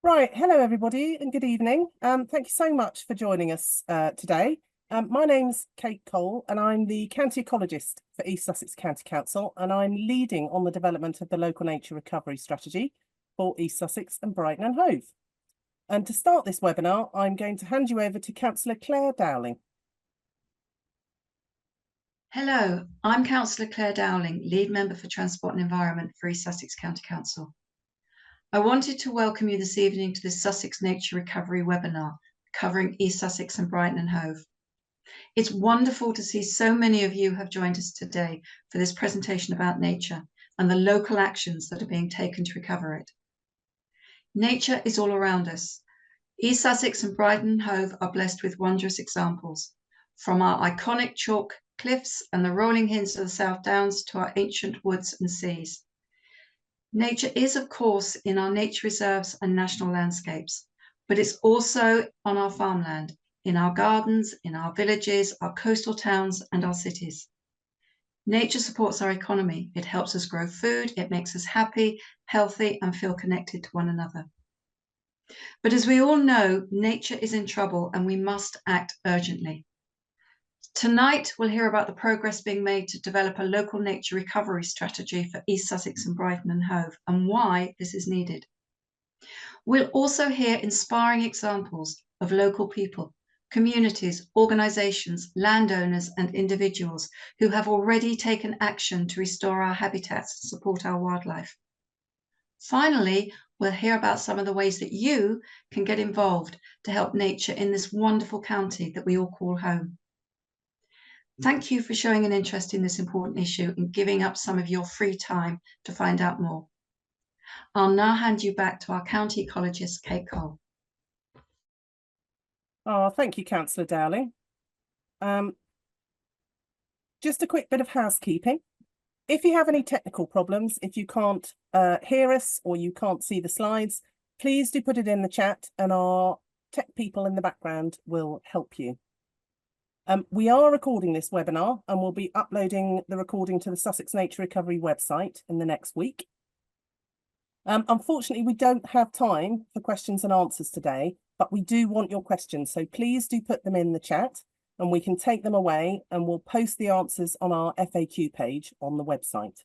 Right, hello everybody and good evening. Thank you so much for joining us today. My name's Kate Cole and I'm the County Ecologist for East Sussex County Council, and I'm leading on the development of the local nature recovery strategy for East Sussex and Brighton and Hove. And to start this webinar, I'm going to hand you over to Councillor Claire Dowling. Hello, I'm Councillor Claire Dowling, Lead Member for Transport and Environment for East Sussex County Council. I wanted to welcome you this evening to the Sussex Nature Recovery webinar covering East Sussex and Brighton and Hove. It's wonderful to see so many of you have joined us today for this presentation about nature and the local actions that are being taken to recover it. Nature is all around us. East Sussex and Brighton and Hove are blessed with wondrous examples, from our iconic chalk cliffs and the rolling hills of the South Downs to our ancient woods and seas. Nature is, of course, in our nature reserves and national landscapes, but it's also on our farmland, in our gardens, in our villages, our coastal towns, and our cities. Nature supports our economy. It helps us grow food, it makes us happy, healthy, and feel connected to one another. But as we all know, nature is in trouble and we must act urgently. Tonight, we'll hear about the progress being made to develop a local nature recovery strategy for East Sussex and Brighton and Hove, and why this is needed. We'll also hear inspiring examples of local people, communities, organisations, landowners and individuals who have already taken action to restore our habitats and support our wildlife. Finally, we'll hear about some of the ways that you can get involved to help nature in this wonderful county that we all call home. Thank you for showing an interest in this important issue and giving up some of your free time to find out more. I'll now hand you back to our county ecologist, Kate Cole. Oh, thank you, Councillor Dowling. Just a quick bit of housekeeping. If you have any technical problems, if you can't hear us or you can't see the slides, please do put it in the chat and our tech people in the background will help you. We are recording this webinar and we'll be uploading the recording to the Sussex Nature Recovery website in the next week. Unfortunately, we don't have time for questions and answers today, but we do want your questions. So please do put them in the chat and we can take them away and we'll post the answers on our FAQ page on the website.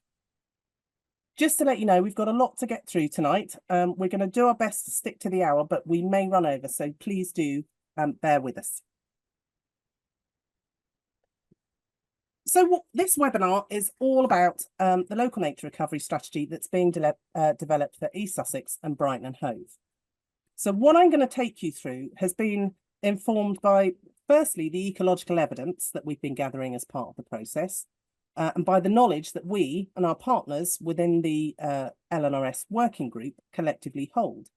Just to let you know, we've got a lot to get through tonight. We're going to do our best to stick to the hour, but we may run over. So please do bear with us. So this webinar is all about the local nature recovery strategy that's being developed for East Sussex and Brighton and Hove. So what I'm going to take you through has been informed by, firstly, the ecological evidence that we've been gathering as part of the process, and by the knowledge that we and our partners within the LNRS working group collectively hold.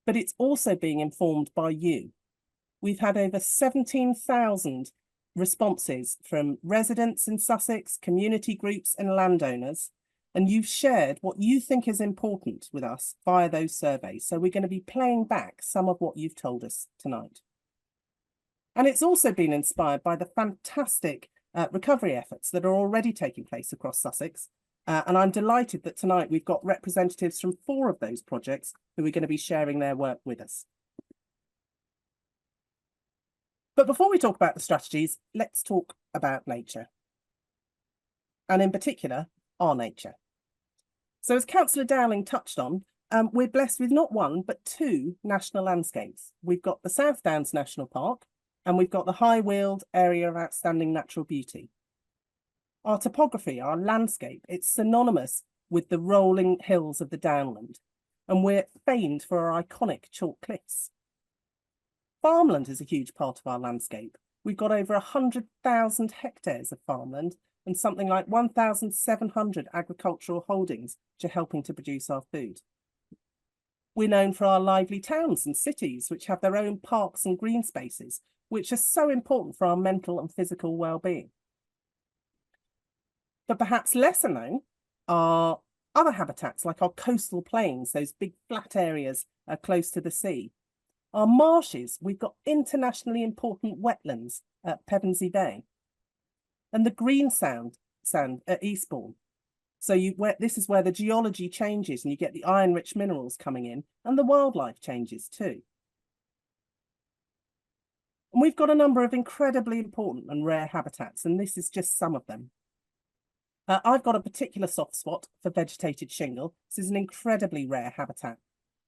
But it's also being informed by you. We've had over 17,000 responses from residents in Sussex, community groups and landowners, and you've shared what you think is important with us via those surveys. So we're going to be playing back some of what you've told us tonight. And it's also been inspired by the fantastic recovery efforts that are already taking place across Sussex. And I'm delighted that tonight we've got representatives from 4 of those projects who are going to be sharing their work with us. But before we talk about the strategies, let's talk about nature. And in particular, our nature. So as Councillor Dowling touched on, we're blessed with not 1, but 2 national landscapes. We've got the South Downs National Park, and we've got the High Weald Area of Outstanding Natural Beauty. Our topography, our landscape, it's synonymous with the rolling hills of the downland, and we're famed for our iconic chalk cliffs. Farmland is a huge part of our landscape. We've got over 100,000 hectares of farmland and something like 1,700 agricultural holdings which are helping to produce our food. We're known for our lively towns and cities, which have their own parks and green spaces, which are so important for our mental and physical well-being. But perhaps lesser known are other habitats like our coastal plains, those big flat areas close to the sea. Our marshes, we've got internationally important wetlands at Pevensey Bay, and the green sand at Eastbourne. So this is where the geology changes and you get the iron-rich minerals coming in, and the wildlife changes too. And we've got a number of incredibly important and rare habitats, and this is just some of them. I've got a particular soft spot for vegetated shingle. This is an incredibly rare habitat.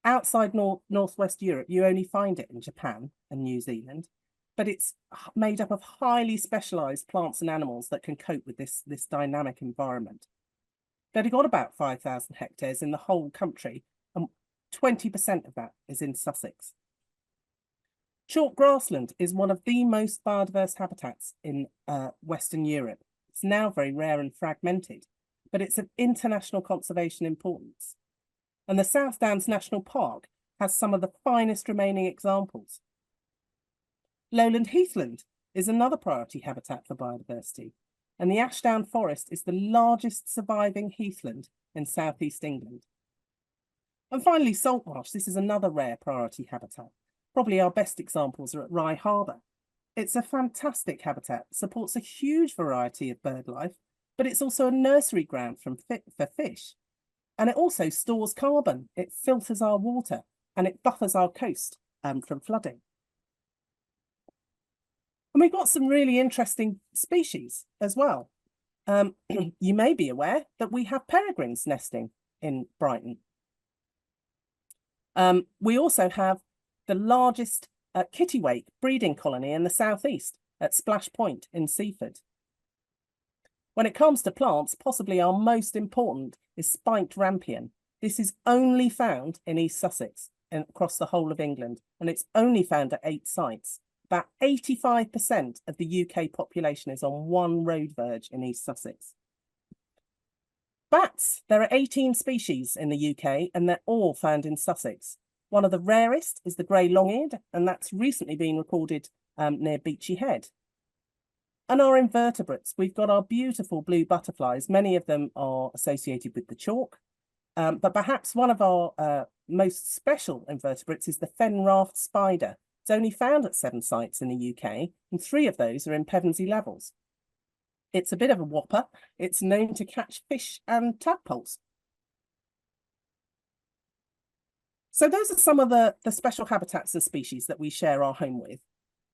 Outside Northwest Europe, you only find it in Japan and New Zealand, but it's made up of highly specialised plants and animals that can cope with this dynamic environment. They've got about 5,000 hectares in the whole country, and 20% of that is in Sussex. Chalk grassland is one of the most biodiverse habitats in Western Europe. It's now very rare and fragmented, but it's of international conservation importance. And the South Downs National Park has some of the finest remaining examples. Lowland heathland is another priority habitat for biodiversity, and the Ashdown Forest is the largest surviving heathland in southeast England. And finally, salt marsh. This is another rare priority habitat. Probably our best examples are at Rye Harbour. It's a fantastic habitat, supports a huge variety of bird life, but it's also a nursery ground for fish. And it also stores carbon. It filters our water and it buffers our coast from flooding. And we've got some really interesting species as well. You may be aware that we have peregrines nesting in Brighton. We also have the largest kittiwake breeding colony in the southeast at Splash Point in Seaford. When it comes to plants, possibly our most important is spiked rampion. This is only found in East Sussex and across the whole of England, and it's only found at 8 sites. About 85% of the UK population is on one road verge in East Sussex. Bats, there are 18 species in the UK, and they're all found in Sussex. One of the rarest is the grey long-eared, and that's recently been recorded near Beachy Head. And our invertebrates, we've got our beautiful blue butterflies. Many of them are associated with the chalk, but perhaps one of our most special invertebrates is the fen raft spider. It's only found at 7 sites in the UK, and 3 of those are in Pevensey Levels. It's a bit of a whopper. It's known to catch fish and tadpoles. So those are some of the special habitats and species that we share our home with.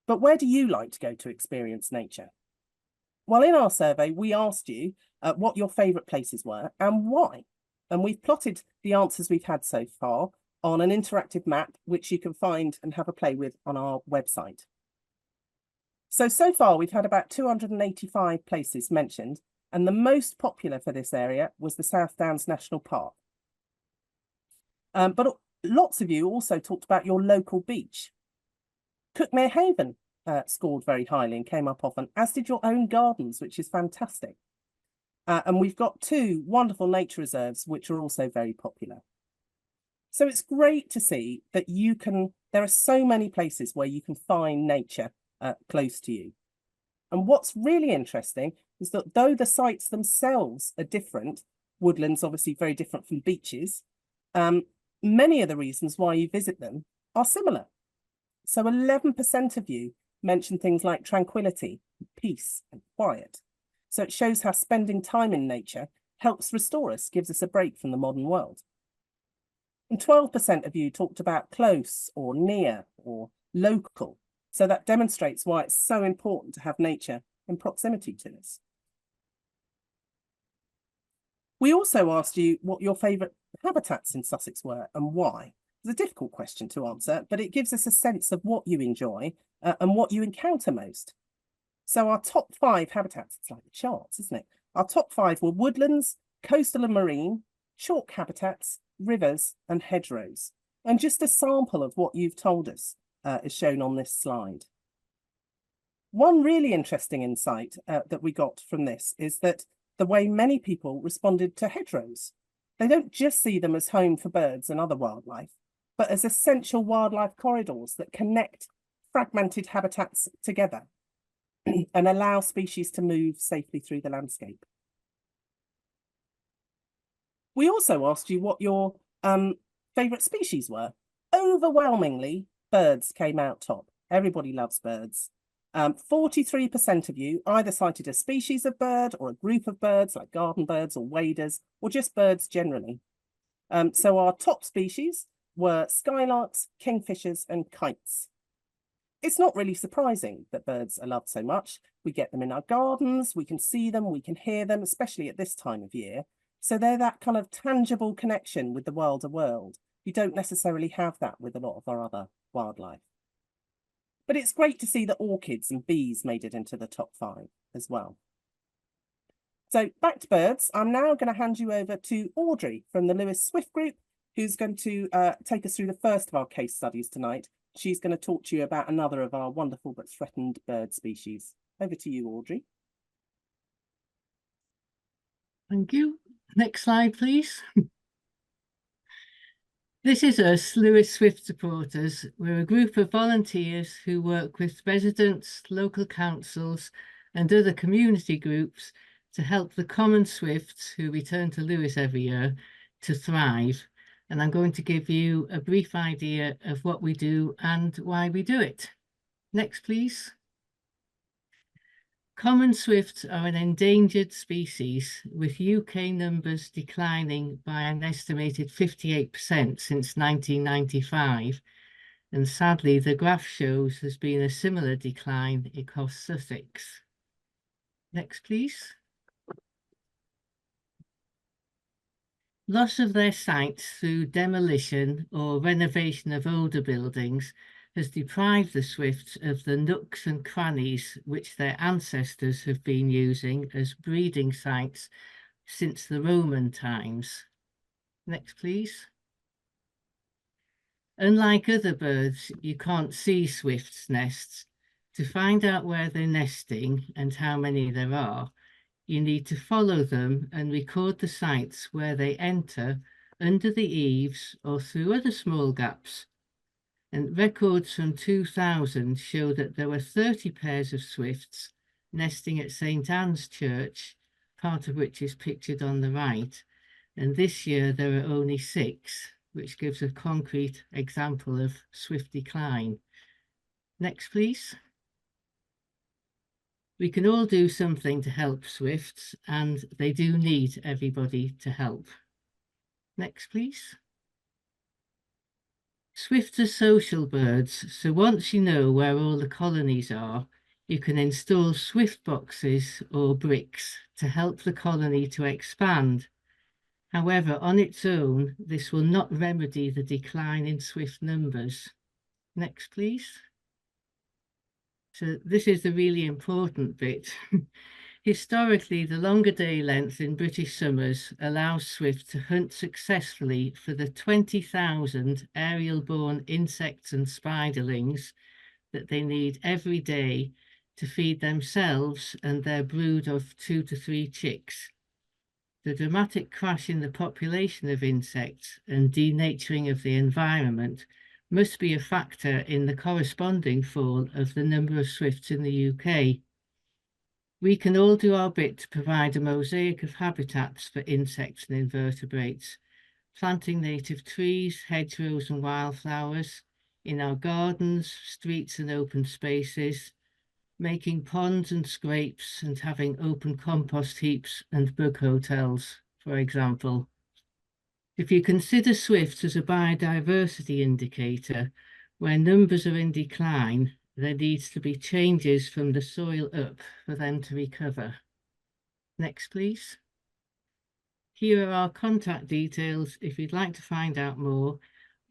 But where do you like to go to experience nature? Well, in our survey, we asked you what your favourite places were and why. And we've plotted the answers we've had so far on an interactive map, which you can find and have a play with on our website. So far, we've had about 285 places mentioned, and the most popular for this area was the South Downs National Park. But lots of you also talked about your local beach. Cookmere Haven scored very highly and came up often, as did your own gardens, which is fantastic. And we've got 2 wonderful nature reserves, which are also very popular. So it's great to see that there are so many places where you can find nature close to you. And what's really interesting is that though the sites themselves are different, woodlands obviously very different from beaches, many of the reasons why you visit them are similar. So 11% of you mentioned things like tranquility, peace and quiet. So it shows how spending time in nature helps restore us, gives us a break from the modern world. And 12% of you talked about close or near or local. So that demonstrates why it's so important to have nature in proximity to us. We also asked you what your favourite habitats in Sussex were and why. It's a difficult question to answer, but it gives us a sense of what you enjoy and what you encounter most. So our top 5 habitats, it's like the charts, isn't it? Our top 5 were woodlands, coastal and marine, chalk habitats, rivers and hedgerows. And just a sample of what you've told us is shown on this slide. One really interesting insight that we got from this is that the way many people responded to hedgerows. They don't just see them as home for birds and other wildlife, but as essential wildlife corridors that connect fragmented habitats together and allow species to move safely through the landscape. We also asked you what your favourite species were. Overwhelmingly, birds came out top. Everybody loves birds. 43% of you either cited a species of bird or a group of birds like garden birds or waders, or just birds generally. So our top species were skylarks, kingfishers and kites. It's not really surprising that birds are loved so much. We get them in our gardens, we can see them, we can hear them, especially at this time of year. So they're that kind of tangible connection with the wilder world. You don't necessarily have that with a lot of our other wildlife. But it's great to see that orchids and bees made it into the top 5 as well. So back to birds, I'm now going to hand you over to Audrey from the Lewes Swift Group, who's going to take us through the first of our case studies tonight. She's going to talk to you about another of our wonderful but threatened bird species. Over to you, Audrey. Thank you. Next slide, please. This is us, Lewes Swift supporters. We're a group of volunteers who work with residents, local councils and other community groups to help the common swifts who return to Lewes every year to thrive. And I'm going to give you a brief idea of what we do and why we do it. Next, please. Common swifts are an endangered species, with UK numbers declining by an estimated 58% since 1995. And sadly, the graph shows there's been a similar decline across Sussex. Next, please. Loss of their sites through demolition or renovation of older buildings has deprived the swifts of the nooks and crannies which their ancestors have been using as breeding sites since the Roman times. Next, please. Unlike other birds, you can't see swifts' nests. To find out where they're nesting and how many there are, you need to follow them and record the sites where they enter under the eaves or through other small gaps. And records from 2000 show that there were 30 pairs of swifts nesting at St Anne's Church, part of which is pictured on the right. And this year there are only 6, which gives a concrete example of swift decline. Next, please. We can all do something to help swifts, and they do need everybody to help. Next, please. Swifts are social birds, so once you know where all the colonies are, you can install swift boxes or bricks to help the colony to expand. However, on its own, this will not remedy the decline in swift numbers. Next, please. So this is the really important bit. Historically, the longer day length in British summers allows swift to hunt successfully for the 20,000 aerial-borne insects and spiderlings that they need every day to feed themselves and their brood of 2 to 3 chicks. The dramatic crash in the population of insects and denaturing of the environment must be a factor in the corresponding fall of the number of swifts in the UK. We can all do our bit to provide a mosaic of habitats for insects and invertebrates, planting native trees, hedgerows and wildflowers in our gardens, streets and open spaces, making ponds and scrapes and having open compost heaps and bug hotels, for example. If you consider swifts as a biodiversity indicator, where numbers are in decline, there needs to be changes from the soil up for them to recover. Next, please. Here are our contact details if you'd like to find out more,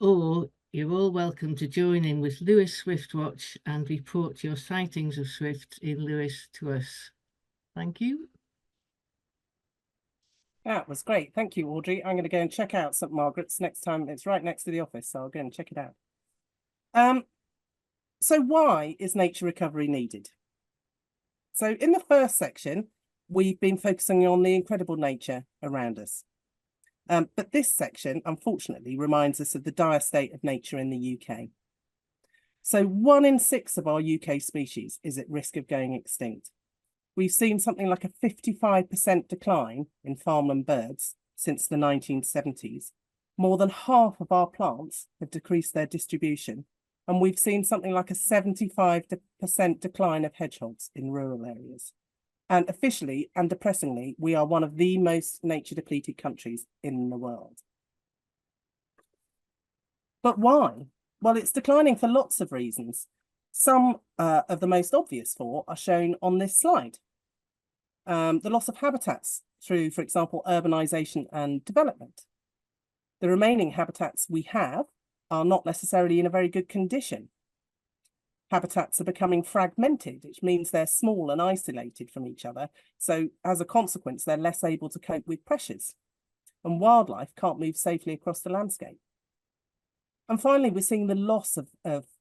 or you're all welcome to join in with Lewes Swift Watch and report your sightings of swifts in Lewes to us. Thank you. That was great. Thank you, Audrey. I'm going to go and check out St Margaret's next time. It's right next to the office, so I'll go and check it out. So why is nature recovery needed? So in the first section, we've been focusing on the incredible nature around us. But this section, unfortunately, reminds us of the dire state of nature in the UK. So 1 in 6 of our UK species is at risk of going extinct. We've seen something like a 55% decline in farmland birds since the 1970s. More than half of our plants have decreased their distribution, And we've seen something like a 75% decline of hedgehogs in rural areas. And officially and depressingly, we are one of the most nature depleted countries in the world. But why? Well, it's declining for lots of reasons. Some of the most obvious four are shown on this slide. The loss of habitats through, for example, urbanisation and development. The remaining habitats we have are not necessarily in a very good condition. Habitats are becoming fragmented, which means they're small and isolated from each other. So as a consequence, they're less able to cope with pressures, and wildlife can't move safely across the landscape. And finally, we're seeing the loss of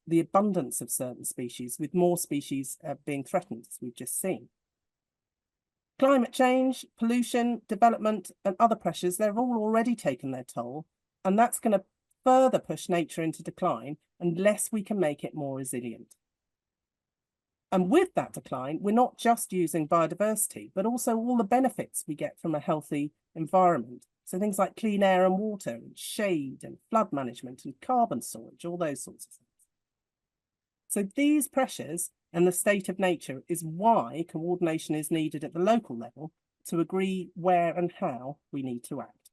the abundance of certain species, with more species being threatened, as we've just seen. Climate change, pollution, development, and other pressures, they've all already taken their toll, and that's going to further push nature into decline unless we can make it more resilient. And with that decline, we're not just using biodiversity, but also all the benefits we get from a healthy environment. So things like clean air and water, and shade, and flood management, and carbon storage, all those sorts of things. So these pressures and the state of nature is why coordination is needed at the local level to agree where and how we need to act.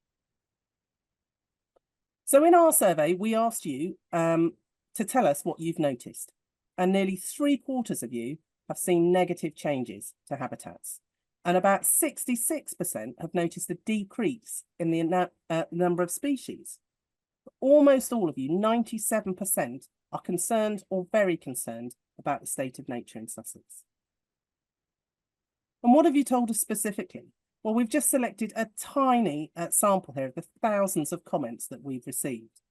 So in our survey, we asked you to tell us what you've noticed, and nearly 3/4 of you have seen negative changes to habitats, and about 66% have noticed a decrease in the number of species. Almost all of you, 97%, are concerned or very concerned about the state of nature in Sussex. And what have you told us specifically? Well, we've just selected a tiny sample here of the thousands of comments that we've received.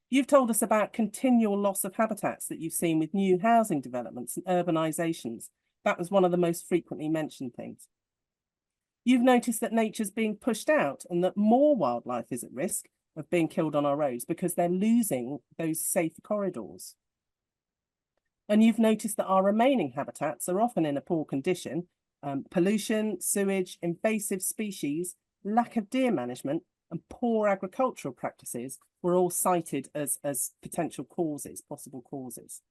You've told us about continual loss of habitats that you've seen with new housing developments and urbanisations. That was one of the most frequently mentioned things. You've noticed that nature's being pushed out and that more wildlife is at risk of being killed on our roads because they're losing those safe corridors. And you've noticed that our remaining habitats are often in a poor condition. Pollution, sewage, invasive species, lack of deer management, and poor agricultural practices were all cited as potential causes, possible causes.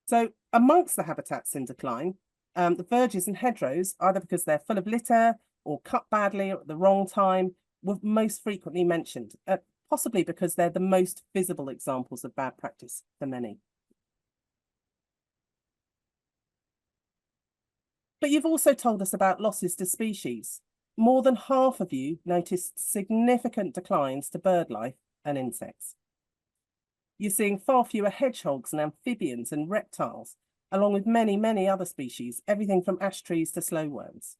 So amongst the habitats in decline, the verges and hedgerows, either because they're full of litter or cut badly or at the wrong time, were most frequently mentioned, possibly because they're the most visible examples of bad practice for many. But you've also told us about losses to species. More than half of you noticed significant declines to bird life and insects. You're seeing far fewer hedgehogs and amphibians and reptiles, along with many, many other species, everything from ash trees to slowworms.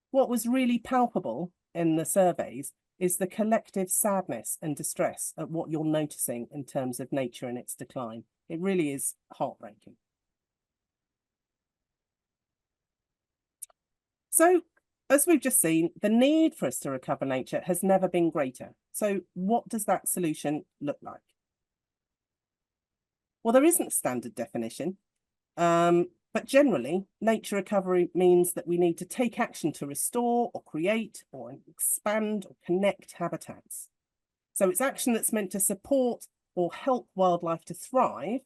What was really palpable in the surveys is the collective sadness and distress at what you're noticing in terms of nature and its decline. It really is heartbreaking. So, as we've just seen, the need for us to recover nature has never been greater. So what does that solution look like? Well, there isn't a standard definition, but generally, nature recovery means that we need to take action to restore or create or expand or connect habitats. So it's action that's meant to support or help wildlife to thrive,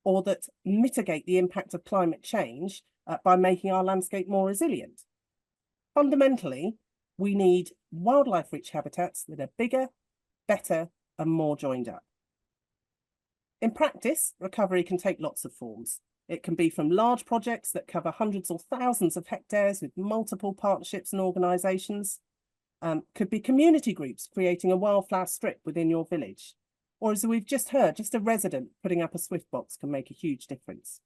or that mitigate the impact of climate change by making our landscape more resilient. Fundamentally, we need wildlife-rich habitats that are bigger, better, and more joined up. In practice, recovery can take lots of forms. It can be from large projects that cover hundreds or thousands of hectares with multiple partnerships and organisations. Could be community groups creating a wildflower strip within your village. Or as we've just heard, just a resident putting up a Swift box can make a huge difference.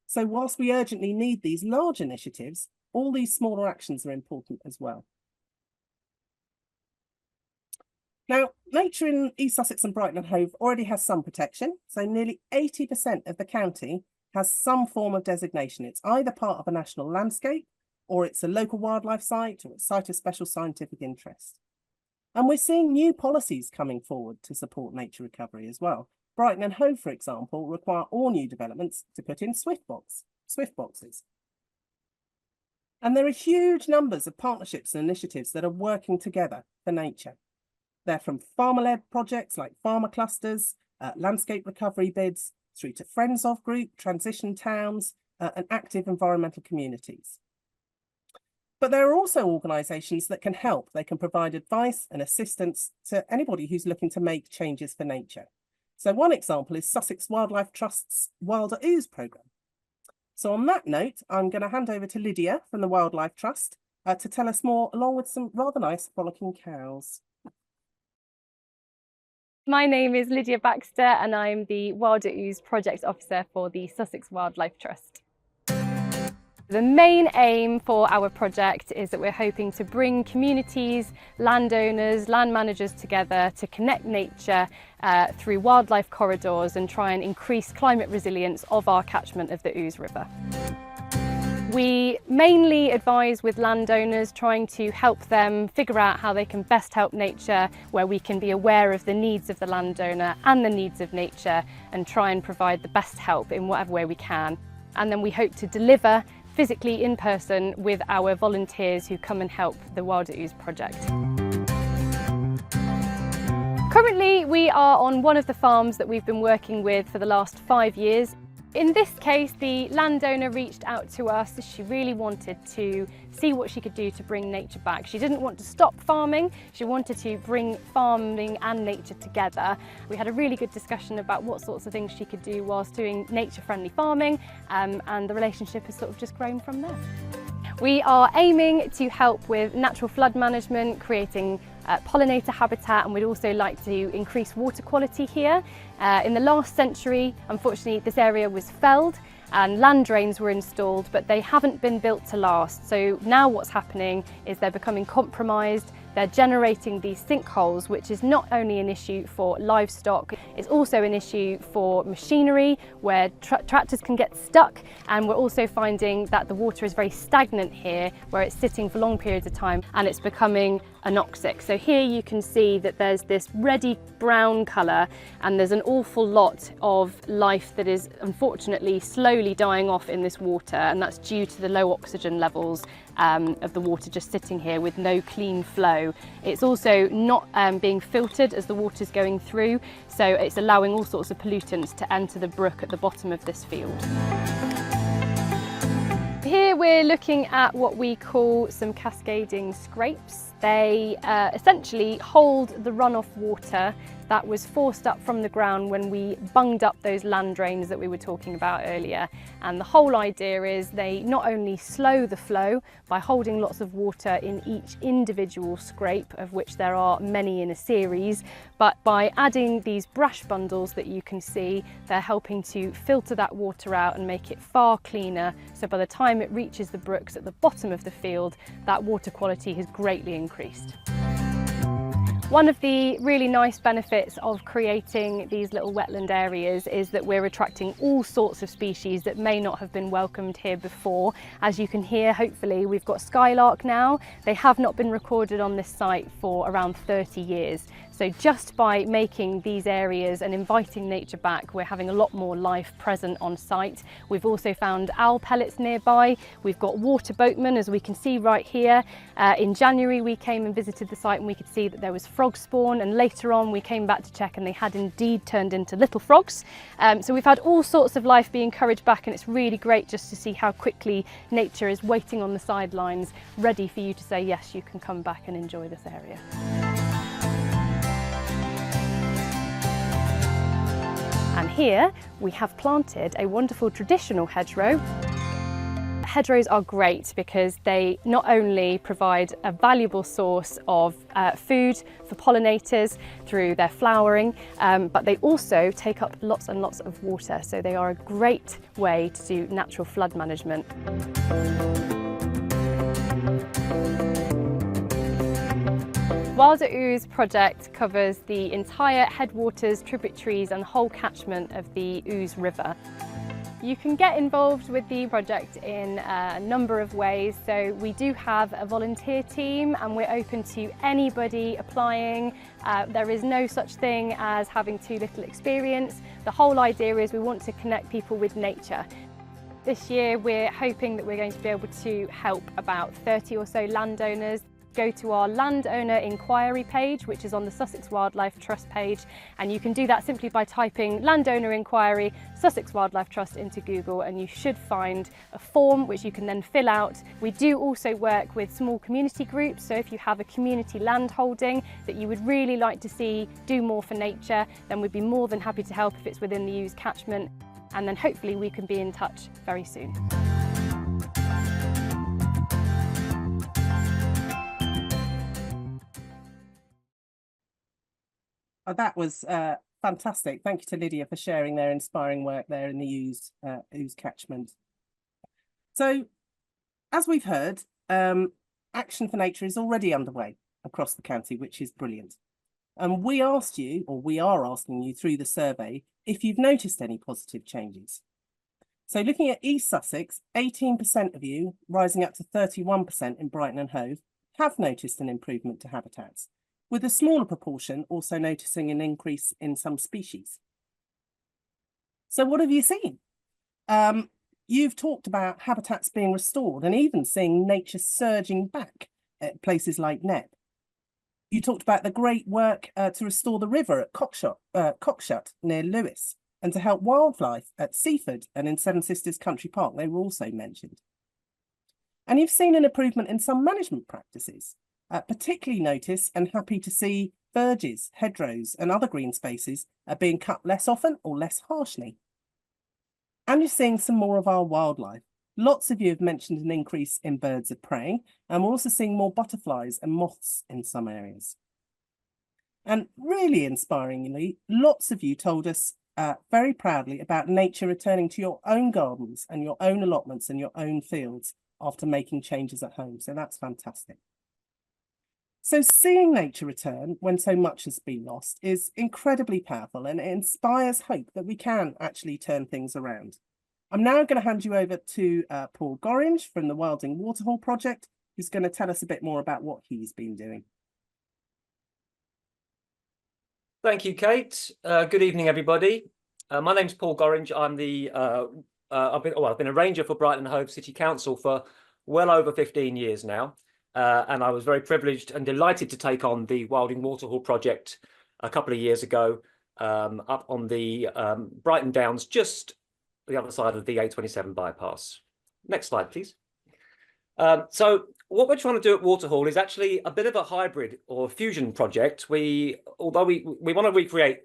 So whilst we urgently need these large initiatives, all these smaller actions are important as well. Now, nature in East Sussex and Brighton Hove already has some protection. So nearly 80% of the county has some form of designation. It's either part of a national landscape, or it's a local wildlife site, or a site of special scientific interest. And we're seeing new policies coming forward to support nature recovery as well. Brighton and Hove, for example, require all new developments to put in Swift boxes. And there are huge numbers of partnerships and initiatives that are working together for nature. They're from farmer-led projects like farmer clusters, landscape recovery bids, through to Friends of Group, transition towns, and active environmental communities. But there are also organisations that can help. They can provide advice and assistance to anybody who's looking to make changes for nature. So one example is Sussex Wildlife Trust's Wild at Ouse programme. So on that note, I'm going to hand over to Lydia from the Wildlife Trust to tell us more, along with some rather nice frolicking cows. My name is Lydia Baxter and I'm the Wild at Ouse Project Officer for the Sussex Wildlife Trust. The main aim for our project is that we're hoping to bring communities, landowners, land managers together to connect nature through wildlife corridors and try and increase climate resilience of our catchment of the Ouse River. We mainly advise with landowners, trying to help them figure out how they can best help nature, where we can be aware of the needs of the landowner and the needs of nature and try and provide the best help in whatever way we can. And then we hope to deliver physically in person with our volunteers who come and help the Wild at Ouse project. Currently, we are on one of the farms that we've been working with for the last 5 years. In this case, the landowner reached out to us. She really wanted to see what she could do to bring nature back. She didn't want to stop farming. She wanted to bring farming and nature together. We had a really good discussion about what sorts of things she could do whilst doing nature-friendly farming, and the relationship has sort of just grown from there. We are aiming to help with natural flood management, creating pollinator habitat, and we'd also like to increase water quality here. In the last century, unfortunately, this area was felled and land drains were installed, but they haven't been built to last. So now what's happening is they're becoming compromised. They're generating these sinkholes, which is not only an issue for livestock, it's also an issue for machinery, where tractors can get stuck. And we're also finding that the water is very stagnant here, where it's sitting for long periods of time and it's becoming anoxic. So here you can see that there's this reddy brown colour, and there's an awful lot of life that is unfortunately slowly dying off in this water, and that's due to the low oxygen levels of the water just sitting here with no clean flow. It's also not being filtered as the water's going through, so it's allowing all sorts of pollutants to enter the brook at the bottom of this field. Here we're looking at what we call some cascading scrapes. They essentially hold the runoff water that was forced up from the ground when we bunged up those land drains that we were talking about earlier. And the whole idea is they not only slow the flow by holding lots of water in each individual scrape, of which there are many in a series, but by adding these brash bundles that you can see, they're helping to filter that water out and make it far cleaner. So by the time it reaches the brooks at the bottom of the field, that water quality has greatly increased. One of the really nice benefits of creating these little wetland areas is that we're attracting all sorts of species that may not have been welcomed here before. As you can hear, hopefully, we've got skylark now. They have not been recorded on this site for around 30 years. So just by making these areas and inviting nature back, we're having a lot more life present on site. We've also found owl pellets nearby. We've got water boatmen, as we can see right here. In January, we came and visited the site and we could see that there was frog spawn, and later on we came back to check and they had indeed turned into little frogs. So we've had all sorts of life be encouraged back, and it's really great just to see how quickly nature is waiting on the sidelines, ready for you to say, yes, you can come back and enjoy this area. And here we have planted a wonderful traditional hedgerow. Hedgerows are great because they not only provide a valuable source of food for pollinators through their flowering, but they also take up lots and lots of water. So they are a great way to do natural flood management. Wild at Ouse project covers the entire headwaters, tributaries and the whole catchment of the Ouse River. You can get involved with the project in a number of ways. So we do have a volunteer team and we're open to anybody applying. There is no such thing as having too little experience. The whole idea is we want to connect people with nature. This year we're hoping that we're going to be able to help about 30 or so landowners. go to our landowner inquiry page, which is on the Sussex Wildlife Trust page, and you can do that simply by typing landowner inquiry Sussex Wildlife Trust into Google, and you should find a form which you can then fill out. We do also work with small community groups, so if you have a community land holding that you would really like to see do more for nature, then we'd be more than happy to help if it's within the Ouse catchment, and then hopefully we can be in touch very soon. That was fantastic. Thank you to Lydia for sharing their inspiring work there in the Ouse catchment. So, as we've heard, Action for Nature is already underway across the county, which is brilliant. And we asked you, or we are asking you through the survey, if you've noticed any positive changes. So looking at East Sussex, 18% of you, rising up to 31% in Brighton and Hove, have noticed an improvement to habitats, with a smaller proportion also noticing an increase in some species. So what have you seen? You've talked about habitats being restored and even seeing nature surging back at places like Knepp. You talked about the great work to restore the river at Cockshut near Lewes, and to help wildlife at Seaford and in Seven Sisters Country Park. They were also mentioned. And you've seen an improvement in some management practices. Particularly notice and happy to see verges, hedgerows and other green spaces are being cut less often or less harshly. And you're seeing some more of our wildlife. Lots of you have mentioned an increase in birds of prey, and we're also seeing more butterflies and moths in some areas. And really inspiringly, lots of you told us very proudly about nature returning to your own gardens and your own allotments and your own fields after making changes at home. So that's fantastic. So seeing nature return when so much has been lost is incredibly powerful, and it inspires hope that we can actually turn things around. I'm now going to hand you over to Paul Gorringe from the Wilding Waterhall project, who's going to tell us a bit more about what he's been doing. Thank you, Kate. Good evening, everybody. My name's Paul Gorringe. I'm I've been a ranger for Brighton Hove City Council for well over 15 years now. And I was very privileged and delighted to take on the Wilding Waterhall project a couple of years ago, up on the Brighton Downs, just the other side of the A27 bypass. Next slide, please. So what we're trying to do at Waterhall is actually a bit of a hybrid or fusion project. Although we want to recreate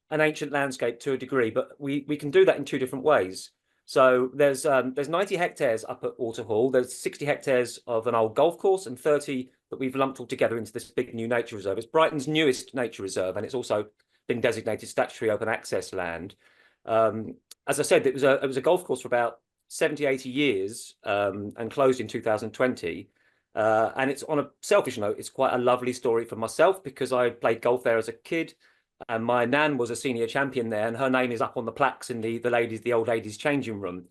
an ancient landscape to a degree, but we can do that in two different ways. So there's 90 hectares up at Waterhall. There's 60 hectares of an old golf course and 30 that we've lumped all together into this big new nature reserve. It's Brighton's newest nature reserve, and it's also been designated statutory open access land. As I said, it was a golf course for about 70, 80 years and closed in 2020. And it's, on a selfish note, it's quite a lovely story for myself because I played golf there as a kid. And my nan was a senior champion there, and her name is up on the plaques in the old ladies' changing room.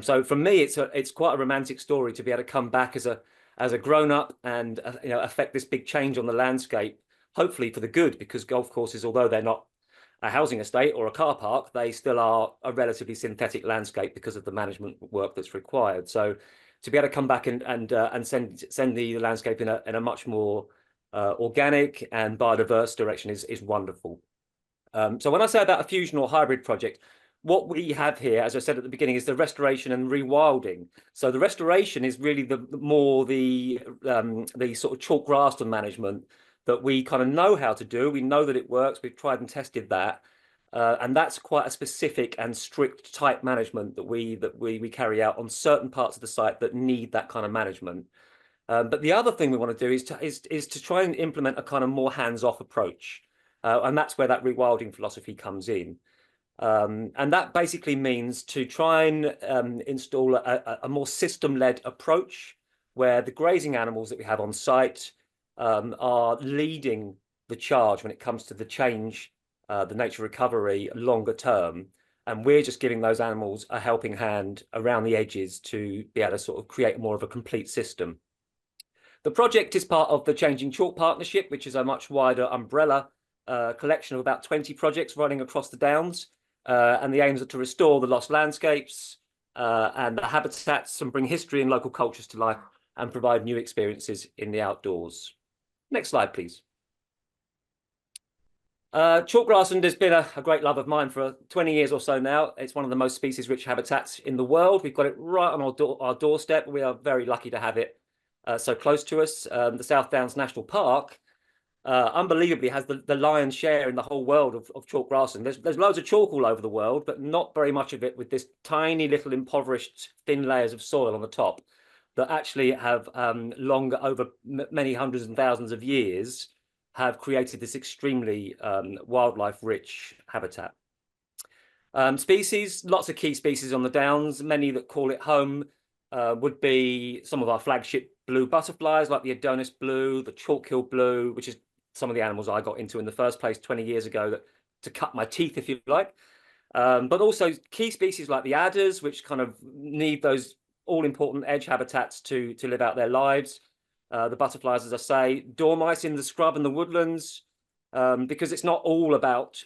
So for me, it's quite a romantic story to be able to come back as a grown up and affect this big change on the landscape, hopefully for the good, because golf courses, although they're not a housing estate or a car park, they still are a relatively synthetic landscape because of the management work that's required. So to be able to come back and send the landscape in a much more organic and biodiverse direction is wonderful. So when I say about a fusion or hybrid project, what we have here, as I said at the beginning, is the restoration and rewilding. So the restoration is really the sort of chalk grassland management that we kind of know how to do. We know that it works. We've tried and tested that. And that's quite a specific and strict type management that we carry out on certain parts of the site that need that kind of management. But the other thing we want to do is to try and implement a kind of more hands-off approach. And that's where that rewilding philosophy comes in. And that basically means to try and install a more system-led approach where the grazing animals that we have on site are leading the charge when it comes to the change, the nature recovery longer term. And we're just giving those animals a helping hand around the edges to be able to sort of create more of a complete system. The project is part of the Changing Chalk Partnership, which is a much wider umbrella collection of about 20 projects running across the Downs. And the aims are to restore the lost landscapes and the habitats and bring history and local cultures to life and provide new experiences in the outdoors. Next slide, please. Chalk grassland has been a great love of mine for 20 years or so now. It's one of the most species-rich habitats in the world. We've got it right on our doorstep. We are very lucky to have it so close to us. The South Downs National Park unbelievably has the lion's share in the whole world of chalk grassland. There's loads of chalk all over the world, but not very much of it with this tiny little impoverished thin layers of soil on the top that actually have over many hundreds and thousands of years have created this extremely wildlife-rich habitat. Species, lots of key species on the Downs. Many that call it home would be some of our flagship blue butterflies, like the Adonis blue, the chalk-hill blue, which is some of the animals I got into in the first place 20 years ago to cut my teeth, if you like. But also key species like the adders, which kind of need those all-important edge habitats to live out their lives. The butterflies, as I say, dormice in the scrub and the woodlands, because it's not all about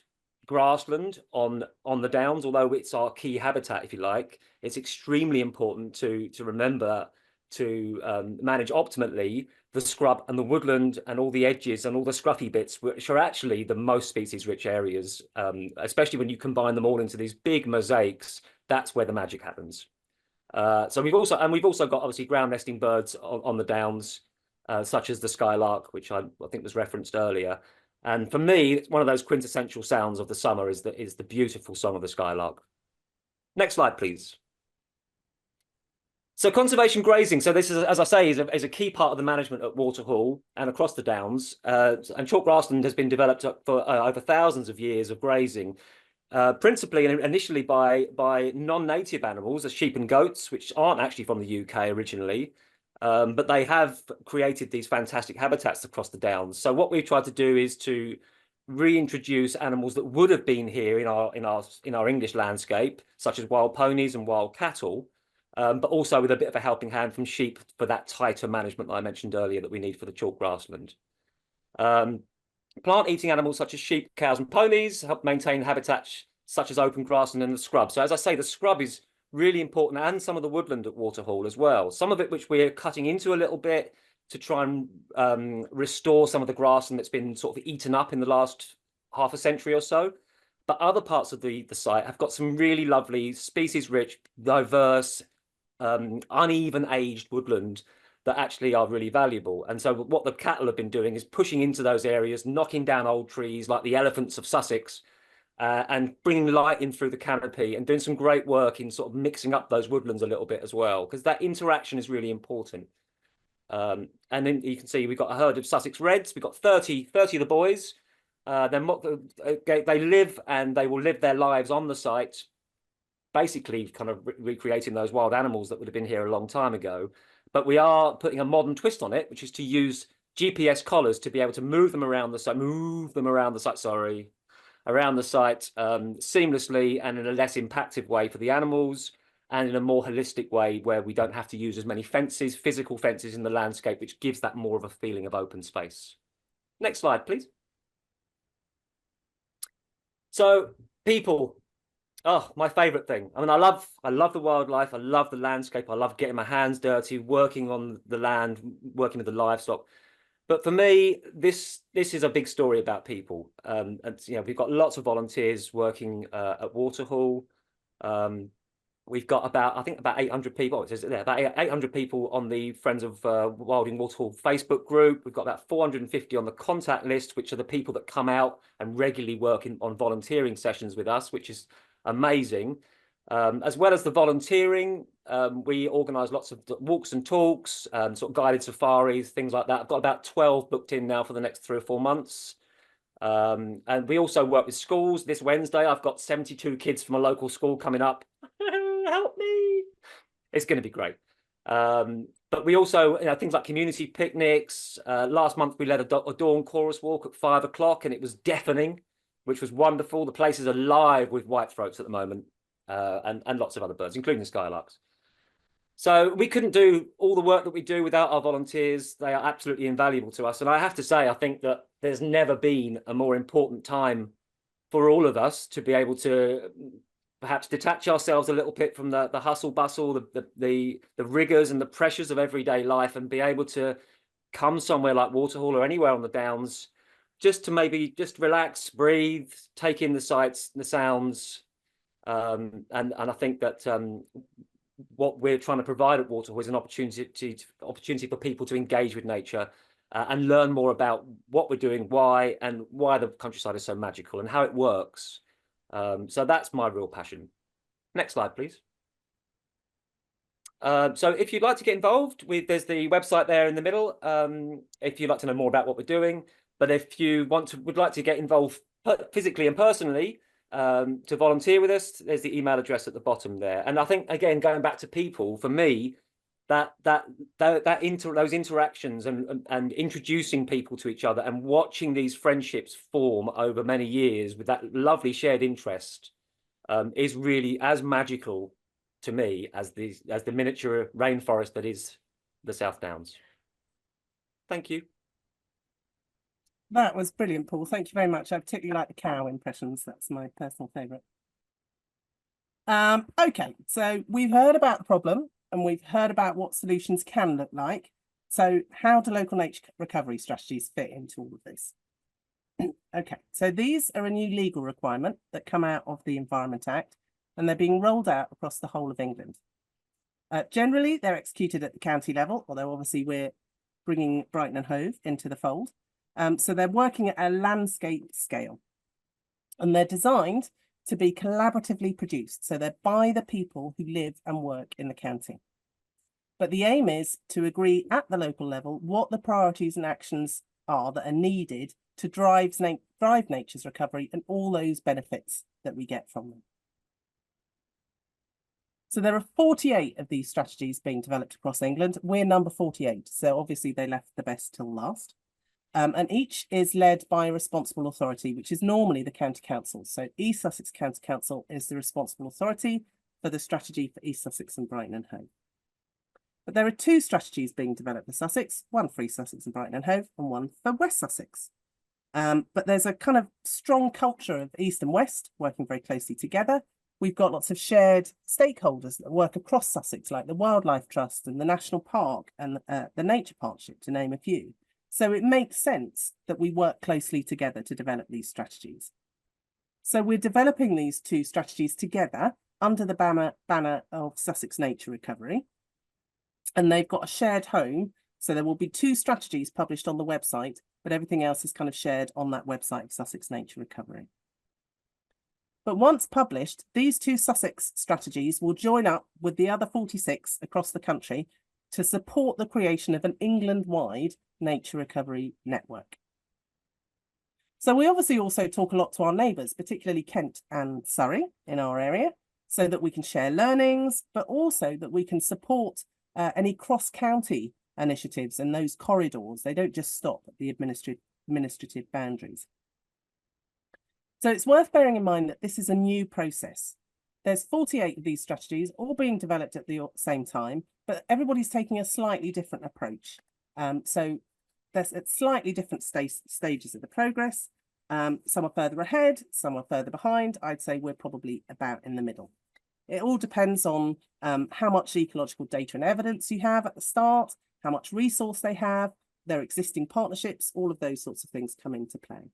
grassland on the Downs, although it's our key habitat, if you like. It's extremely important to remember to manage optimally the scrub and the woodland and all the edges and all the scruffy bits, which are actually the most species-rich areas, especially when you combine them all into these big mosaics. That's where the magic happens. So we've also got obviously ground nesting birds on the Downs, such as the skylark, which I think was referenced earlier. And for me, it's one of those quintessential sounds of the summer is the beautiful song of the skylark. Next slide, please. So conservation grazing. So this is, as I say, is a key part of the management at Waterhall and across the Downs. And chalk grassland has been developed for over thousands of years of grazing, principally and initially by non-native animals, as sheep and goats, which aren't actually from the UK originally. But they have created these fantastic habitats across the Downs. So what we've tried to do is to reintroduce animals that would have been here in our English landscape, such as wild ponies and wild cattle, but also with a bit of a helping hand from sheep for that tighter management that I mentioned earlier that we need for the chalk grassland. Plant-eating animals such as sheep, cows, and ponies help maintain habitats such as open grassland and the scrub. So as I say, the scrub is really important, and some of the woodland at Waterhall as well. Some of it which we're cutting into a little bit to try and restore some of the grassland that's been sort of eaten up in the last half a century or so. But other parts of the site have got some really lovely species-rich, diverse, uneven aged woodland that actually are really valuable. And so what the cattle have been doing is pushing into those areas, knocking down old trees like the elephants of Sussex, and bringing light in through the canopy and doing some great work in sort of mixing up those woodlands a little bit as well, because that interaction is really important. And then you can see we've got a herd of Sussex Reds. We've got 30 of the boys. They live and they will live their lives on the site, basically kind of recreating those wild animals that would have been here a long time ago. But we are putting a modern twist on it, which is to use GPS collars to be able to move them around the site, around the site seamlessly and in a less impactful way for the animals, and in a more holistic way where we don't have to use as many fences, physical fences in the landscape, which gives that more of a feeling of open space. Next slide, please. So people, oh, my favorite thing. I mean, I love the wildlife. I love the landscape. I love getting my hands dirty, working on the land, working with the livestock. But for me, this is a big story about people. And you know, we've got lots of volunteers working at Waterhall. We've got about 800 people. It says there, about 800 people on the Friends of Wilding Waterhall Facebook group. We've got about 450 on the contact list, which are the people that come out and regularly work on volunteering sessions with us, which is amazing. As well as the volunteering, we organise lots of walks and talks, sort of guided safaris, things like that. I've got about 12 booked in now for the next 3 or 4 months. And we also work with schools. This Wednesday, I've got 72 kids from a local school coming up. Help me. It's going to be great. But we also, you know, things like community picnics. Last month, we led a dawn chorus walk at 5 o'clock, and it was deafening, which was wonderful. The place is alive with whitethroats at the moment. And lots of other birds, including the skylarks. So we couldn't do all the work that we do without our volunteers. They are absolutely invaluable to us. And I have to say, I think that there's never been a more important time for all of us to be able to perhaps detach ourselves a little bit from the hustle bustle, the rigors and the pressures of everyday life, and be able to come somewhere like Waterhall or anywhere on the Downs, just to maybe just relax, breathe, take in the sights, the sounds, and I think that what we're trying to provide at Waterhall is an opportunity for people to engage with nature and learn more about what we're doing, why the countryside is so magical and how it works. So that's my real passion. Next slide, please. So if you'd like to get involved, there's the website there in the middle, if you'd like to know more about what we're doing. But if you would like to get involved physically and personally, to volunteer with us, there's the email address at the bottom there. And I think, again, going back to people, for me, those interactions and introducing people to each other and watching these friendships form over many years with that lovely shared interest is really as magical to me as the miniature rainforest that is the South Downs. Thank you. That was brilliant, Paul. Thank you very much. I particularly like the cow impressions. That's my personal favourite. Okay, so we've heard about the problem and we've heard about what solutions can look like. So how do local nature recovery strategies fit into all of this? Okay, so these are a new legal requirement that come out of the Environment Act, and they're being rolled out across the whole of England. Generally, they're executed at the county level, although obviously we're bringing Brighton and Hove into the fold. So they're working at a landscape scale, and they're designed to be collaboratively produced. So they're by the people who live and work in the county. But the aim is to agree at the local level what the priorities and actions are that are needed to drive nature's recovery and all those benefits that we get from them. So there are 48 of these strategies being developed across England. We're number 48, so obviously they left the best till last. And each is led by a responsible authority, which is normally the county council. So East Sussex County Council is the responsible authority for the strategy for East Sussex and Brighton and Hove. But there are two strategies being developed for Sussex, one for East Sussex and Brighton and Hove, and one for West Sussex. But there's a kind of strong culture of East and West working very closely together. We've got lots of shared stakeholders that work across Sussex, like the Wildlife Trust and the National Park and the Nature Partnership, to name a few. So it makes sense that we work closely together to develop these strategies. So we're developing these two strategies together under the banner of Sussex Nature Recovery. And they've got a shared home. So there will be two strategies published on the website, but everything else is kind of shared on that website of Sussex Nature Recovery. But once published, these two Sussex strategies will join up with the other 46 across the country to support the creation of an England-wide nature recovery network. So we obviously also talk a lot to our neighbours, particularly Kent and Surrey in our area, so that we can share learnings, but also that we can support any cross-county initiatives and those corridors. They don't just stop at the administrative boundaries. So it's worth bearing in mind that this is a new process. There's 48 of these strategies all being developed at the same time, but everybody's taking a slightly different approach. So there's at slightly different stages of the progress. Some are further ahead, some are further behind. I'd say we're probably about in the middle. It all depends on how much ecological data and evidence you have at the start, how much resource they have, their existing partnerships, all of those sorts of things come into play.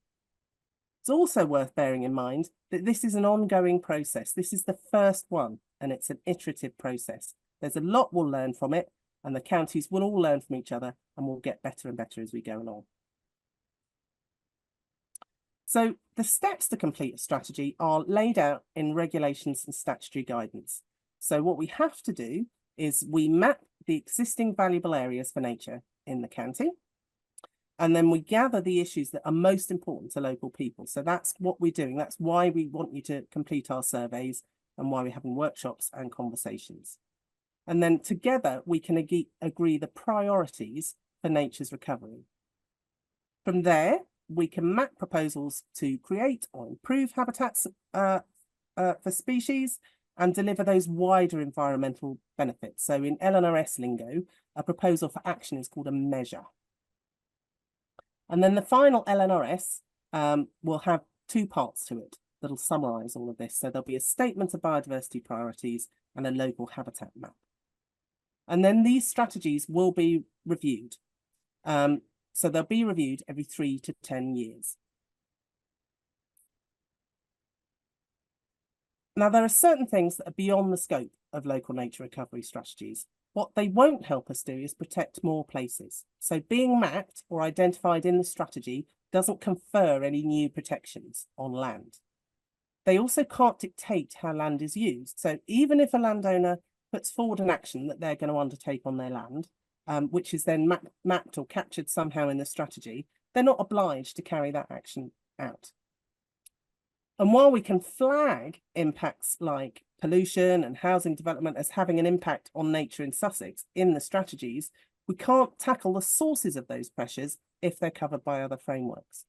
It's also worth bearing in mind that this is an ongoing process. This is the first one, and it's an iterative process. There's a lot we'll learn from it, and the counties will all learn from each other, and we'll get better and better as we go along. So the steps to complete a strategy are laid out in regulations and statutory guidance. So what we have to do is we map the existing valuable areas for nature in the county, and then we gather the issues that are most important to local people. So that's what we're doing. That's why we want you to complete our surveys and why we're having workshops and conversations. And then together we can agree the priorities for nature's recovery. From there, we can map proposals to create or improve habitats for species and deliver those wider environmental benefits. So in LNRS lingo, a proposal for action is called a measure. And then the final LNRS will have two parts to it. that'll summarise all of this. So there'll be a statement of biodiversity priorities and a local habitat map. And then these strategies will be reviewed. So they'll be reviewed every 3 to 10 years. Now, there are certain things that are beyond the scope of local nature recovery strategies. What they won't help us do is protect more places. So being mapped or identified in the strategy doesn't confer any new protections on land. They also can't dictate how land is used. So even if a landowner puts forward an action that they're going to undertake on their land, which is then mapped or captured somehow in the strategy, they're not obliged to carry that action out. And while we can flag impacts like pollution and housing development as having an impact on nature in Sussex in the strategies, we can't tackle the sources of those pressures if they're covered by other frameworks.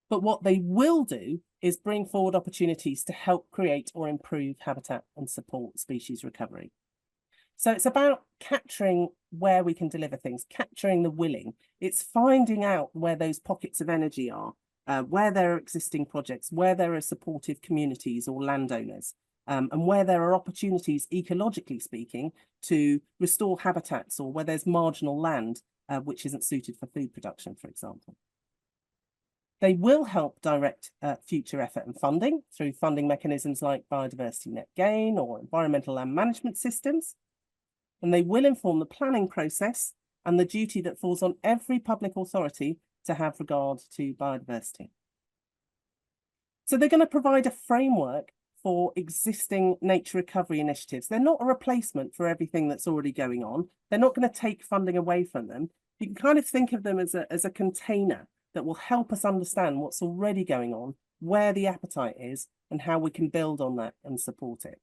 But what they will do is bring forward opportunities to help create or improve habitat and support species recovery. So it's about capturing where we can deliver things, capturing the willing. It's finding out where those pockets of energy are, where there are existing projects, where there are supportive communities or landowners, and where there are opportunities, ecologically speaking, to restore habitats, or where there's marginal land which isn't suited for food production, for example. They will help direct future effort and funding through funding mechanisms like biodiversity net gain or environmental land management systems. And they will inform the planning process and the duty that falls on every public authority to have regard to biodiversity. So they're going to provide a framework for existing nature recovery initiatives. They're not a replacement for everything that's already going on. They're not going to take funding away from them. You can kind of think of them as a container that will help us understand what's already going on, where the appetite is, and how we can build on that and support it.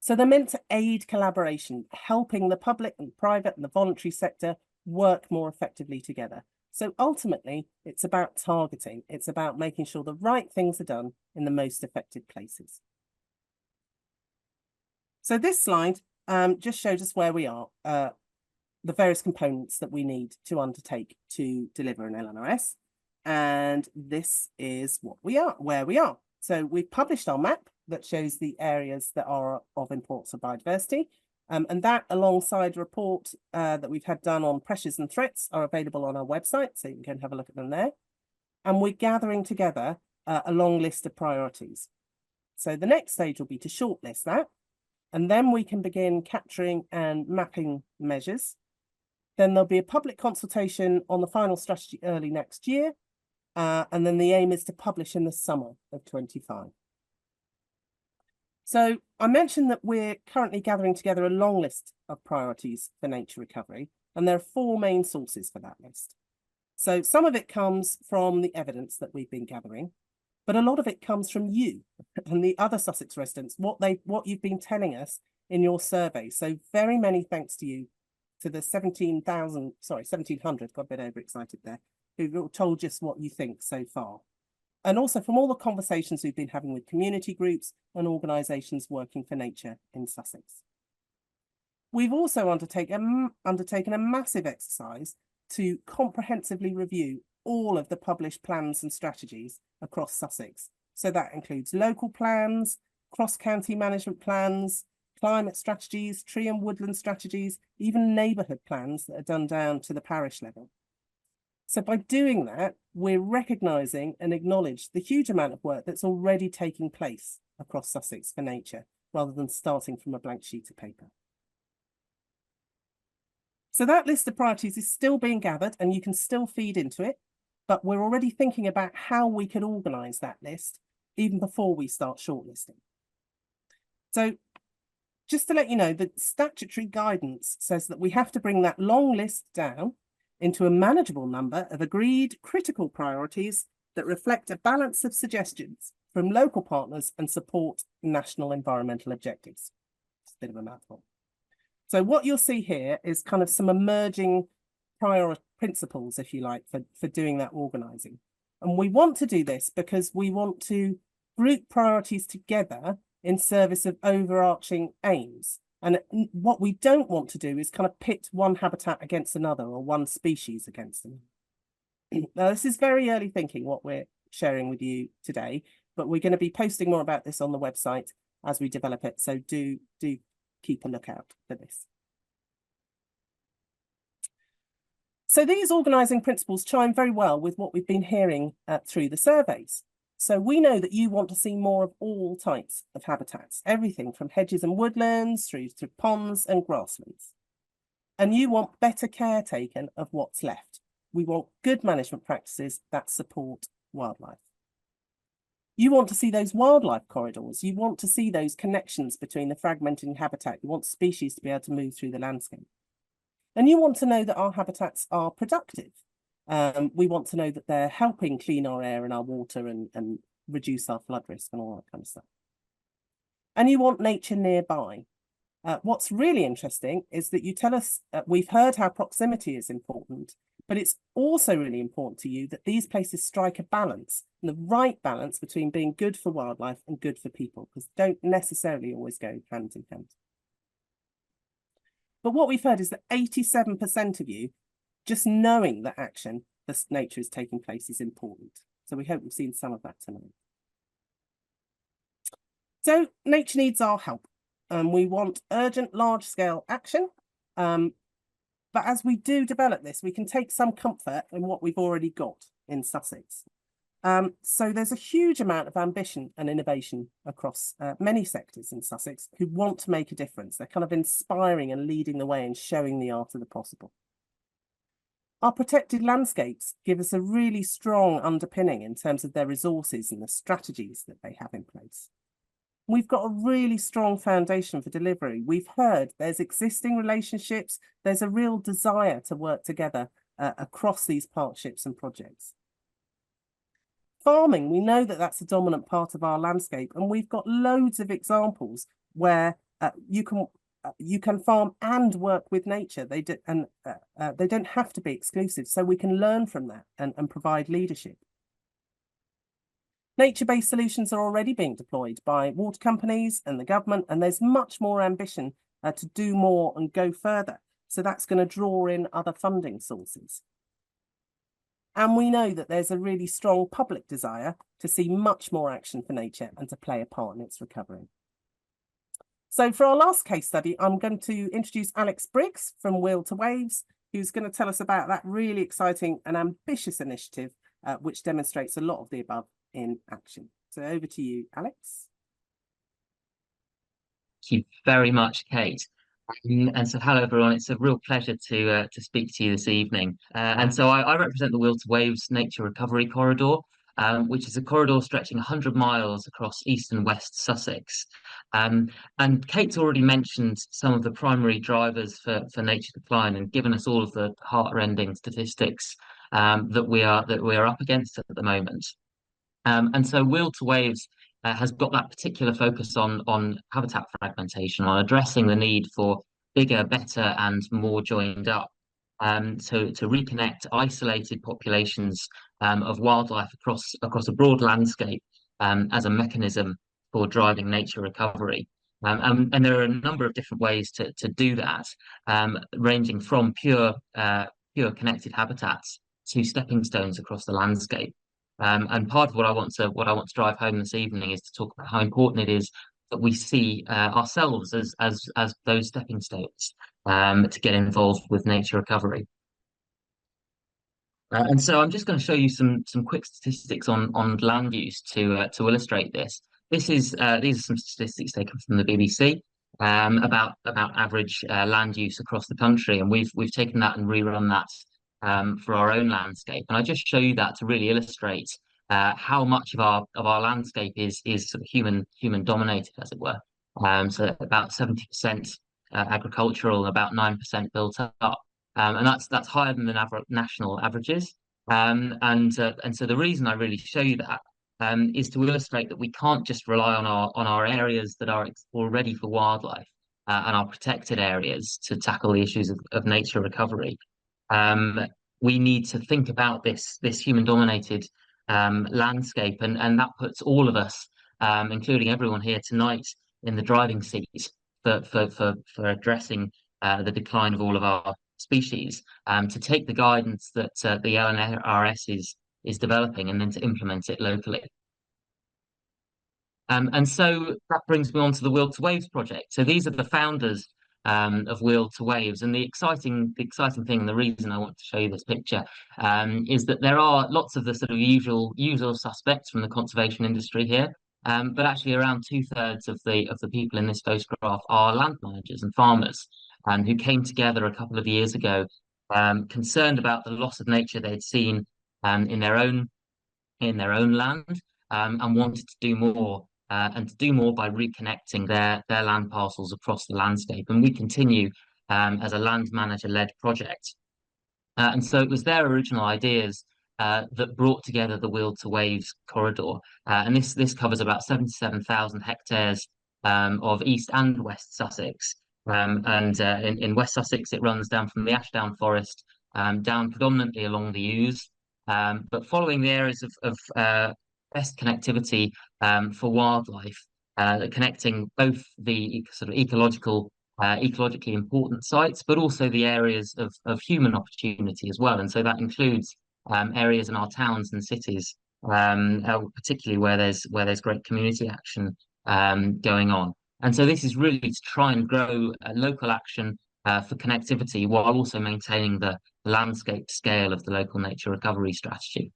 So they're meant to aid collaboration, helping the public and private and the voluntary sector work more effectively together. So ultimately, it's about targeting. It's about making sure the right things are done in the most effective places. So this slide just shows us where we are, the various components that we need to undertake to deliver an LNRS. And this is where we are. So we've published our map that shows the areas that are of importance for biodiversity. And that, alongside a report that we've had done on pressures and threats, are available on our website, so you can go and have a look at them there. And we're gathering together a long list of priorities. So the next stage will be to shortlist that, and then we can begin capturing and mapping measures. Then there'll be a public consultation on the final strategy early next year, and then the aim is to publish in the summer of 25. So I mentioned that we're currently gathering together a long list of priorities for nature recovery, and there are 4 main sources for that list. So some of it comes from the evidence that we've been gathering, but a lot of it comes from you and the other Sussex residents, what you've been telling us in your survey. So very many thanks to you, to the 1,700, got a bit overexcited there, who've told us what you think so far. And also from all the conversations we've been having with community groups and organisations working for nature in Sussex. We've also undertaken a massive exercise to comprehensively review all of the published plans and strategies across Sussex. So that includes local plans, cross-county management plans, climate strategies, tree and woodland strategies, even neighbourhood plans that are done down to the parish level. So by doing that, we're recognising and acknowledge the huge amount of work that's already taking place across Sussex for nature, rather than starting from a blank sheet of paper. So that list of priorities is still being gathered and you can still feed into it, but we're already thinking about how we could organise that list even before we start shortlisting. So just to let you know, the statutory guidance says that we have to bring that long list down into a manageable number of agreed critical priorities that reflect a balance of suggestions from local partners and support national environmental objectives. It's a bit of a mouthful. So what you'll see here is kind of some emerging principles, if you like, for doing that organising. And we want to do this because we want to group priorities together in service of overarching aims. And what we don't want to do is kind of pit one habitat against another or one species against another. Now, this is very early thinking, what we're sharing with you today, but we're going to be posting more about this on the website as we develop it. So do keep a lookout for this. So these organising principles chime very well with what we've been hearing through the surveys. So we know that you want to see more of all types of habitats, everything from hedges and woodlands through to ponds and grasslands. And you want better care taken of what's left. We want good management practices that support wildlife. You want to see those wildlife corridors. You want to see those connections between the fragmented habitat. You want species to be able to move through the landscape. And you want to know that our habitats are productive. We want to know that they're helping clean our air and our water and reduce our flood risk and all that kind of stuff. And you want nature nearby. What's really interesting is that you tell us, we've heard how proximity is important, but it's also really important to you that these places strike a balance, and the right balance between being good for wildlife and good for people, because they don't necessarily always go hand in hand. But what we've heard is that 87% of you, just knowing that action, that nature is taking place, is important. So we hope we've seen some of that tonight. So nature needs our help. We want urgent, large-scale action. But as we do develop this, we can take some comfort in what we've already got in Sussex. So there's a huge amount of ambition and innovation across many sectors in Sussex who want to make a difference. They're kind of inspiring and leading the way and showing the art of the possible. Our protected landscapes give us a really strong underpinning in terms of their resources and the strategies that they have in place. We've got a really strong foundation for delivery. We've heard there's existing relationships. There's a real desire to work together across these partnerships and projects. Farming, we know that that's a dominant part of our landscape, and we've got loads of examples where you can farm and work with nature. They don't have to be exclusive, so we can learn from that and provide leadership. Nature-based solutions are already being deployed by water companies and the government, and there's much more ambition to do more and go further. So that's going to draw in other funding sources. And we know that there's a really strong public desire to see much more action for nature and to play a part in its recovery. So for our last case study, I'm going to introduce Alex Briggs from Weald to Waves, who's going to tell us about that really exciting and ambitious initiative, which demonstrates a lot of the above in action. So over to you, Alex. Thank you very much, Kate. And so hello everyone, it's a real pleasure to speak to you this evening. And so I represent the Weald to Waves Nature Recovery Corridor, which is a corridor stretching 100 miles across East and West Sussex. And Kate's already mentioned some of the primary drivers for nature decline and given us all of the heart-rending statistics that we are up against at the moment. And so Weald to Waves has got that particular focus on habitat fragmentation, on addressing the need for bigger, better, and more joined up, to reconnect isolated populations of wildlife across a broad landscape as a mechanism for driving nature recovery. And there are a number of different ways to do that, ranging from pure connected habitats to stepping stones across the landscape. And part of what I want to drive home this evening is to talk about how important it is that we see ourselves as those stepping stones to get involved with nature recovery. And so I'm just going to show you some quick statistics on land use to illustrate this. These are some statistics taken from the BBC about average land use across the country, and we've taken that and rerun that for our own landscape. And I just show you that to really illustrate how much of our landscape is sort of human dominated, as it were. So about 70% agricultural and about 9% built up, and that's higher than the national averages. And so the reason I really show you that is to illustrate that we can't just rely on our areas that are already for wildlife and our protected areas to tackle the issues of nature recovery. We need to think about this human-dominated landscape, and that puts all of us, including everyone here tonight, in the driving seat for addressing the decline of all of our species. To take the guidance that the LNRS developing, and then to implement it locally. And so that brings me on to the Weald to Waves project. So these are the founders of Weald to Waves, and the exciting thing, and the reason I want to show you this picture, is that there are lots of the sort of usual suspects from the conservation industry here, but actually around 2/3 of the people in this photograph are land managers and farmers, who came together a couple of years ago, concerned about the loss of nature they'd seen in their own land, and wanted to do more. And to do more by reconnecting their land parcels across the landscape. And we continue as a land manager-led project. And so it was their original ideas that brought together the Weald to Waves corridor. And this covers about 77,000 hectares of East and West Sussex. And in West Sussex, it runs down from the Ashdown Forest down predominantly along the Ouse, but following the areas of best connectivity for wildlife, connecting both the sort of ecologically important sites, but also the areas of human opportunity as well. And so that includes areas in our towns and cities, particularly where there's great community action going on. And so this is really to try and grow local action for connectivity, while also maintaining the landscape scale of the local nature recovery strategy.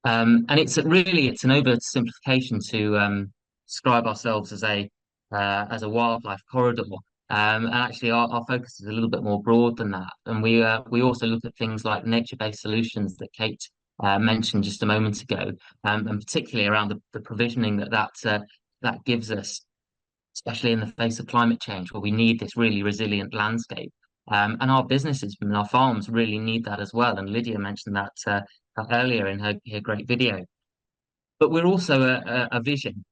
And it's an oversimplification to describe ourselves as a wildlife corridor. And actually, our focus is a little bit more broad than that. And we also look at things like nature-based solutions that Kate mentioned just a moment ago, and particularly around the provisioning that gives us, especially in the face of climate change, where we need this really resilient landscape. And our businesses and our farms really need that as well. And Lydia mentioned that earlier in her great video. But we're also a vision.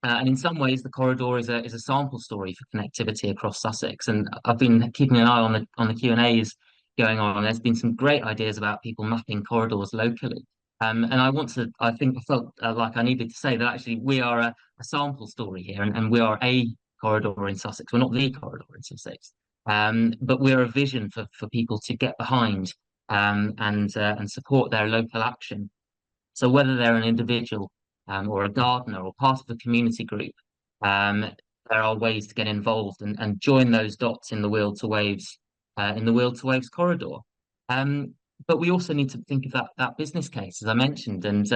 And in some ways, the corridor is a sample story for connectivity across Sussex. And I've been keeping an eye on the Q&As going on. There's been some great ideas about people mapping corridors locally. And I felt like I needed to say that actually we are a sample story here, and we are a corridor in Sussex. We're not the corridor in Sussex, but we're a vision for people to get behind and support their local action. So whether they're an individual or a gardener or part of a community group, there are ways to get involved and join those dots in the Weald to Waves corridor. But we also need to think of that business case, as I mentioned, and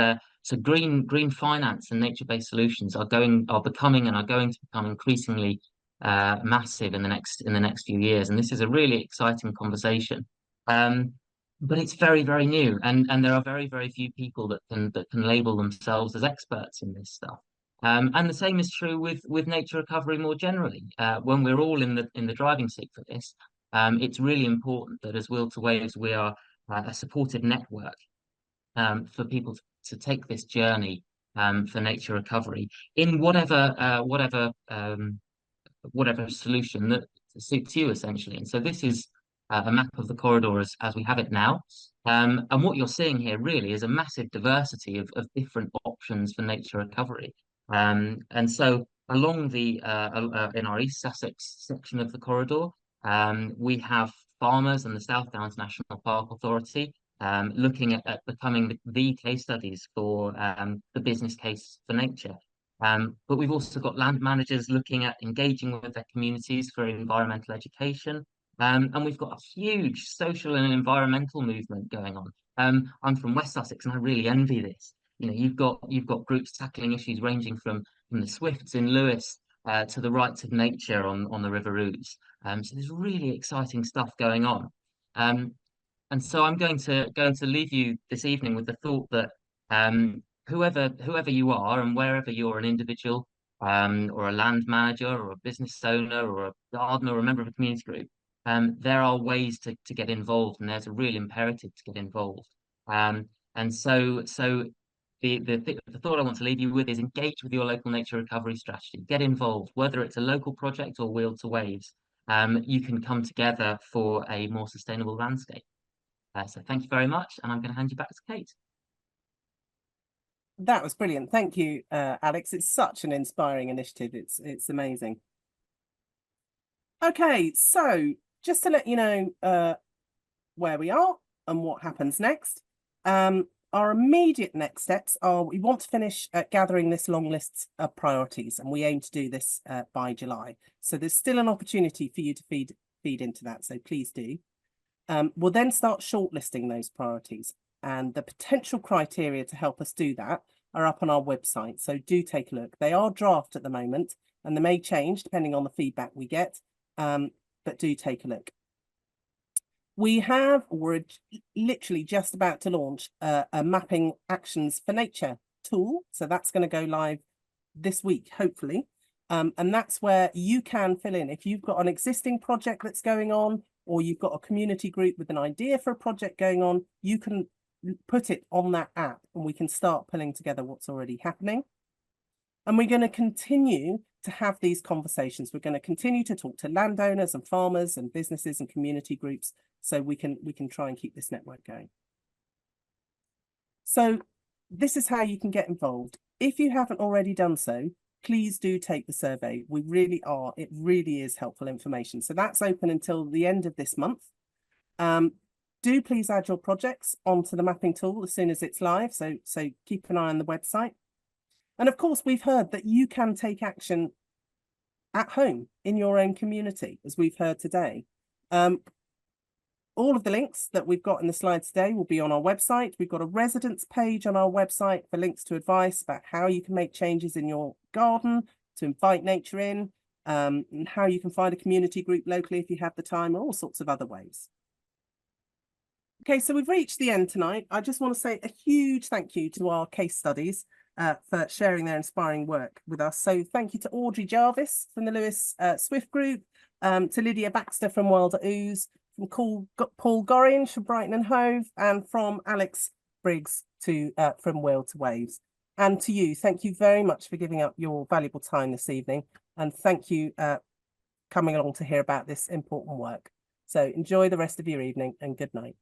so green finance and nature-based solutions are going to become increasingly massive in the next few years, and this is a really exciting conversation. But it's very, very new, and there are very, very few people that can label themselves as experts in this stuff. And the same is true with nature recovery more generally. When we're all in the driving seat for this, it's really important that as Weald to Waves we are a supportive network for people to take this journey for nature recovery in whatever solution that suits you, essentially. And so this is a map of the corridor as we have it now. And what you're seeing here really is a massive diversity of different options for nature recovery. And so along in our East Sussex section of the corridor, we have farmers and the South Downs National Park Authority looking at becoming the case studies for the business case for nature. But we've also got land managers looking at engaging with their communities for environmental education. And we've got a huge social and environmental movement going on. I'm from West Sussex, and I really envy this. You know, you've got groups tackling issues ranging from the Swifts in Lewes to the rights of nature on the River Ouse. So there's really exciting stuff going on. And so I'm going to leave you this evening with the thought that whoever you are and wherever you're an individual or a land manager or a business owner or a gardener or a member of a community group, there are ways to get involved, and there's a real imperative to get involved. And so the thought I want to leave you with is engage with your local nature recovery strategy. Get involved, whether it's a local project or Weald to Waves. You can come together for a more sustainable landscape. So thank you very much, and I'm going to hand you back to Kate. That was brilliant. Thank you, Alex. It's such an inspiring initiative. It's amazing. Okay, so just to let you know where we are and what happens next. our immediate next steps are we want to finish gathering this long list of priorities, and we aim to do this by July. So there's still an opportunity for you to feed into that. So please do. We'll then start shortlisting those priorities, and the potential criteria to help us do that are up on our website. So do take a look. They are draft at the moment, and they may change depending on the feedback we get, but do take a look. We're literally just about to launch a mapping actions for nature tool. So that's going to go live this week, hopefully. And that's where you can fill in. If you've got an existing project that's going on, or you've got a community group with an idea for a project going on, you can put it on that app and we can start pulling together what's already happening. And we're going to continue to have these conversations. We're going to continue to talk to landowners and farmers and businesses and community groups, so we can try and keep this network going. So this is how you can get involved. If you haven't already done so, please do take the survey. It really is helpful information. So that's open until the end of this month. Do please add your projects onto the mapping tool as soon as it's live. So keep an eye on the website. And of course, we've heard that you can take action at home in your own community, as we've heard today. All of the links that we've got in the slides today will be on our website. We've got a residents page on our website for links to advice about how you can make changes in your garden, to invite nature in, and how you can find a community group locally if you have the time, or all sorts of other ways. Okay, so we've reached the end tonight. I just want to say a huge thank you to our case studies for sharing their inspiring work with us. So thank you to Audrey Jarvis from the Lewes Swift Group, to Lydia Baxter from Weald at Ouse, from Paul Gorringe from Brighton Hove, and from Alex Briggs from Weald to Waves. And to you, thank you very much for giving up your valuable time this evening, and thank you coming along to hear about this important work. So enjoy the rest of your evening, and good night.